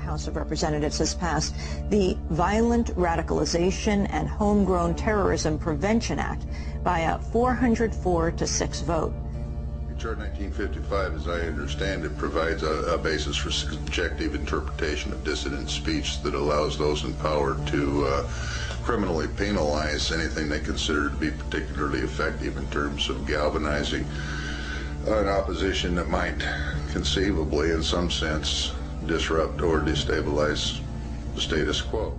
House of Representatives has passed the Violent Radicalization and Homegrown Terrorism Prevention Act by a 404-6 vote. HR1955, as I understand it, provides a basis for subjective interpretation of dissident speech that allows those in power to criminally penalize anything they consider to be particularly effective in terms of galvanizing an opposition that might conceivably, in some sense, disrupt or destabilize the status quo.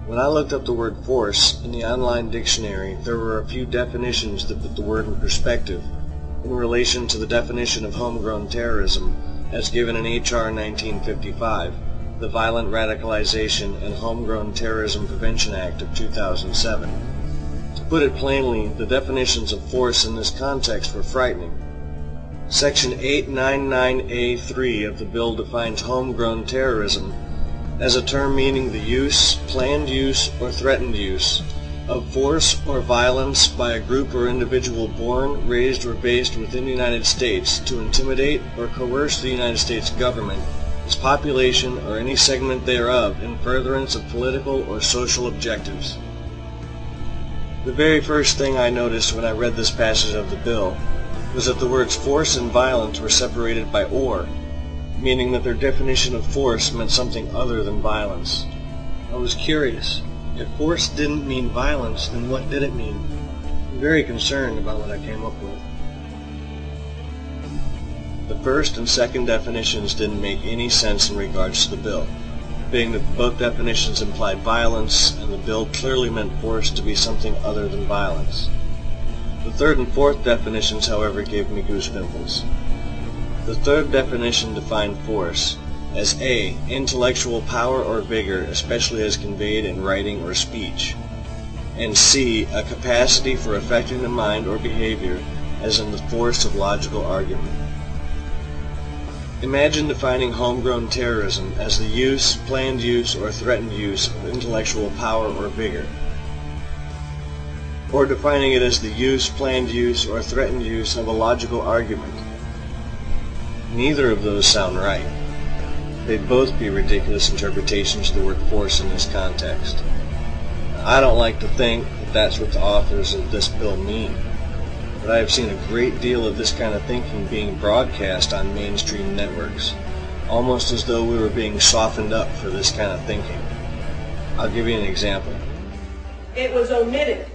When I looked up the word force in the online dictionary, there were a few definitions that put the word in perspective in relation to the definition of homegrown terrorism as given in HR 1955, the Violent Radicalization and Homegrown Terrorism Prevention Act of 2007. To put it plainly, the definitions of force in this context were frightening. Section 899A3 of the bill defines homegrown terrorism as a term meaning the use, planned use, or threatened use of force or violence by a group or individual born, raised, or based within the United States to intimidate or coerce the United States government, its population, or any segment thereof in furtherance of political or social objectives. The very first thing I noticed when I read this passage of the bill was that the words force and violence were separated by or, meaning that their definition of force meant something other than violence. I was curious. If force didn't mean violence, then what did it mean? I'm very concerned about what I came up with. The first and second definitions didn't make any sense in regards to the bill, being that both definitions implied violence, and the bill clearly meant force to be something other than violence. The third and fourth definitions, however, gave me goosebumps. The third definition defined force as A, intellectual power or vigor, especially as conveyed in writing or speech, and C, a capacity for affecting the mind or behavior, as in the force of logical argument. Imagine defining homegrown terrorism as the use, planned use, or threatened use of intellectual power or vigor, or defining it as the use, planned use, or threatened use of a logical argument. Neither of those sound right. They'd both be ridiculous interpretations of the word force in this context. I don't like to think that that's what the authors of this bill mean, but I have seen a great deal of this kind of thinking being broadcast on mainstream networks, almost as though we were being softened up for this kind of thinking. I'll give you an example. It was omitted.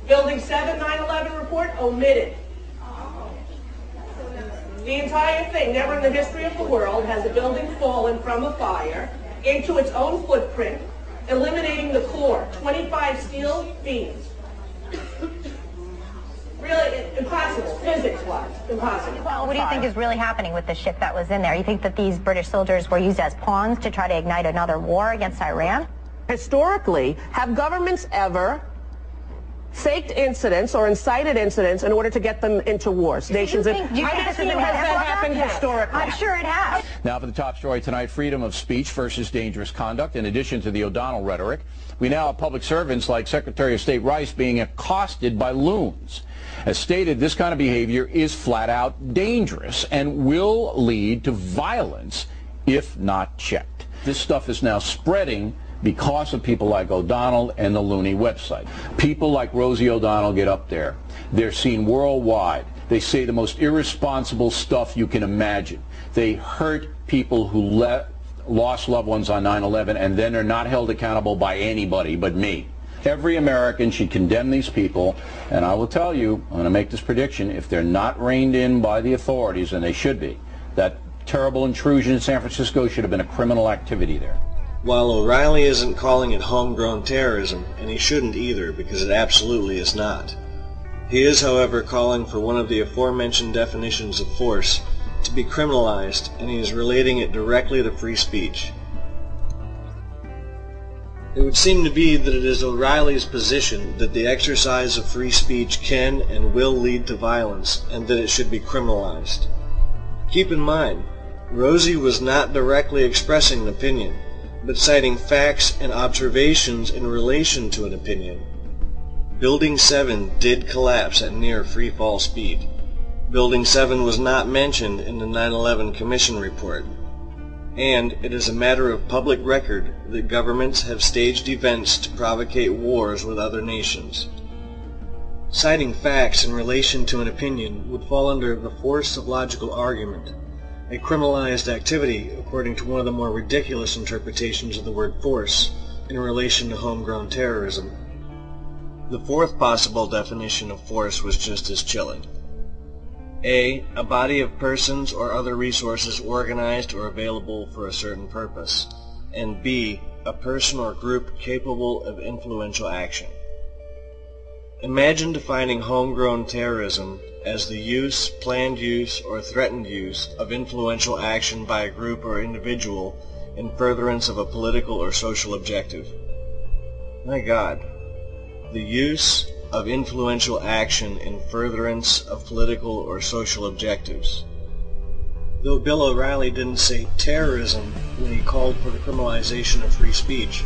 Building 7 9/11 report omitted. The entire thing, never in the history of the world has a building fallen from a fire into its own footprint, eliminating the core, 25 steel beams. Really, impossible, physics-wise, impossible. Well, what do you think is really happening with the ship that was in there? You think that these British soldiers were used as pawns to try to ignite another war against Iran? Historically, have governments ever faked incidents or incited incidents in order to get them into wars? Nations. Do you think has that happened historically? I'm sure it has. Now for the top story tonight, freedom of speech versus dangerous conduct. In addition to the O'Donnell rhetoric, we now have public servants like Secretary of State Rice being accosted by loons. As stated, this kind of behavior is flat out dangerous and will lead to violence if not checked. This stuff is now spreading because of people like O'Donnell and the loony website. People like Rosie O'Donnell get up there. They're seen worldwide. They say the most irresponsible stuff you can imagine. They hurt people who lost loved ones on 9/11, and then are not held accountable by anybody but me. Every American should condemn these people, and I will tell you, I'm going to make this prediction, if they're not reined in by the authorities, and they should be, that terrible intrusion in San Francisco should have been a criminal activity there. While O'Reilly isn't calling it homegrown terrorism, and he shouldn't either, because it absolutely is not. He is, however, calling for one of the aforementioned definitions of force to be criminalized, and he is relating it directly to free speech. It would seem to be that it is O'Reilly's position that the exercise of free speech can and will lead to violence, and that it should be criminalized. Keep in mind, Rosie was not directly expressing an opinion, but citing facts and observations in relation to an opinion. Building 7 did collapse at near free-fall speed. Building 7 was not mentioned in the 9/11 Commission report. And it is a matter of public record that governments have staged events to provocate wars with other nations. Citing facts in relation to an opinion would fall under the force of logical argument, a criminalized activity according to one of the more ridiculous interpretations of the word force in relation to homegrown terrorism. The fourth possible definition of force was just as chilling. A body of persons or other resources organized or available for a certain purpose. And B, a person or group capable of influential action. Imagine defining homegrown terrorism as the use, planned use, or threatened use of influential action by a group or individual in furtherance of a political or social objective. My God, the use of influential action in furtherance of political or social objectives. Though Bill O'Reilly didn't say terrorism when he called for the criminalization of free speech,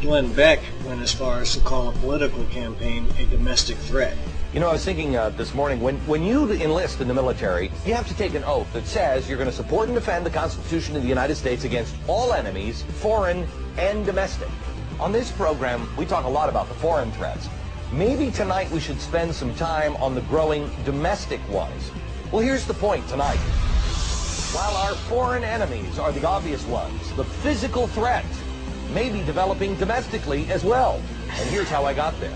Glenn Beck went as far as to call a political campaign a domestic threat. You know, I was thinking this morning, when you enlist in the military, you have to take an oath that says you're going to support and defend the Constitution of the United States against all enemies, foreign and domestic. On this program, we talk a lot about the foreign threats. Maybe tonight we should spend some time on the growing domestic ones. Well, here's the point tonight. While our foreign enemies are the obvious ones, the physical threat may be developing domestically as well. And here's how I got there.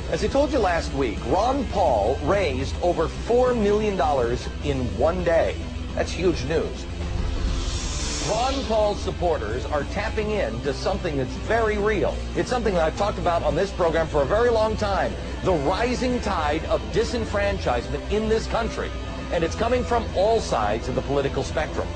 As I told you last week, Ron Paul raised over $4 million in one day. That's huge news. Ron Paul's supporters are tapping into something that's very real. It's something that I've talked about on this program for a very long time. The rising tide of disenfranchisement in this country. And it's coming from all sides of the political spectrum.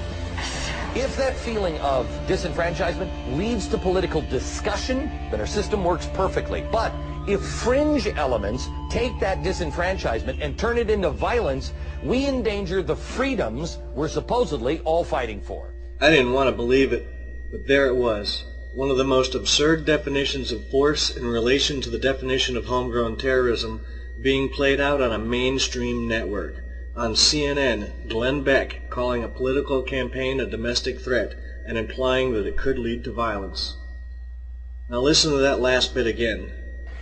If that feeling of disenfranchisement leads to political discussion, then our system works perfectly. But if fringe elements take that disenfranchisement and turn it into violence, we endanger the freedoms we're supposedly all fighting for. I didn't want to believe it, but there it was. One of the most absurd definitions of force in relation to the definition of homegrown terrorism being played out on a mainstream network. On CNN, Glenn Beck calling a political campaign a domestic threat and implying that it could lead to violence. Now listen to that last bit again.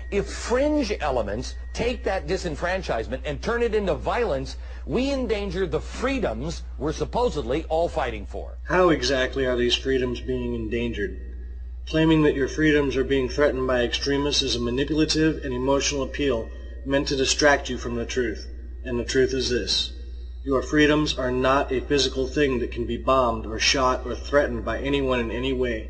If fringe elements take that disenfranchisement and turn it into violence, we endanger the freedoms we're supposedly all fighting for. How exactly are these freedoms being endangered? Claiming that your freedoms are being threatened by extremists is a manipulative and emotional appeal meant to distract you from the truth. And the truth is this. Your freedoms are not a physical thing that can be bombed or shot or threatened by anyone in any way.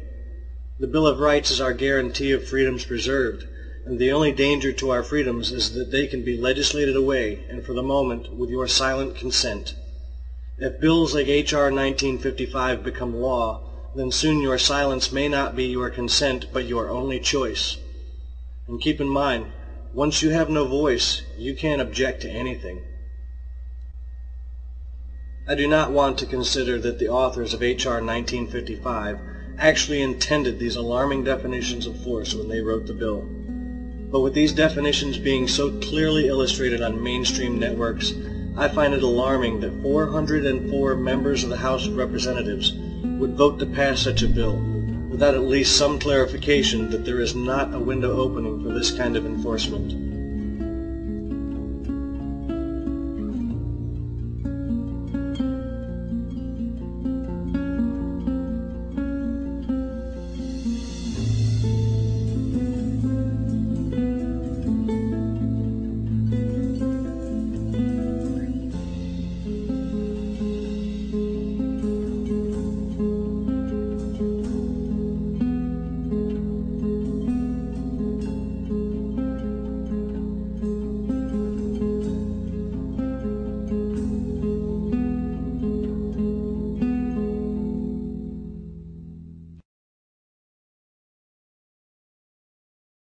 The Bill of Rights is our guarantee of freedoms preserved, and the only danger to our freedoms is that they can be legislated away, and for the moment, with your silent consent. If bills like HR1955 become law, then soon your silence may not be your consent, but your only choice. And keep in mind, once you have no voice, you can't object to anything. I do not want to consider that the authors of HR 1955 actually intended these alarming definitions of force when they wrote the bill. But with these definitions being so clearly illustrated on mainstream networks, I find it alarming that 404 members of the House of Representatives would vote to pass such a bill without at least some clarification that there is not a window opening for this kind of enforcement.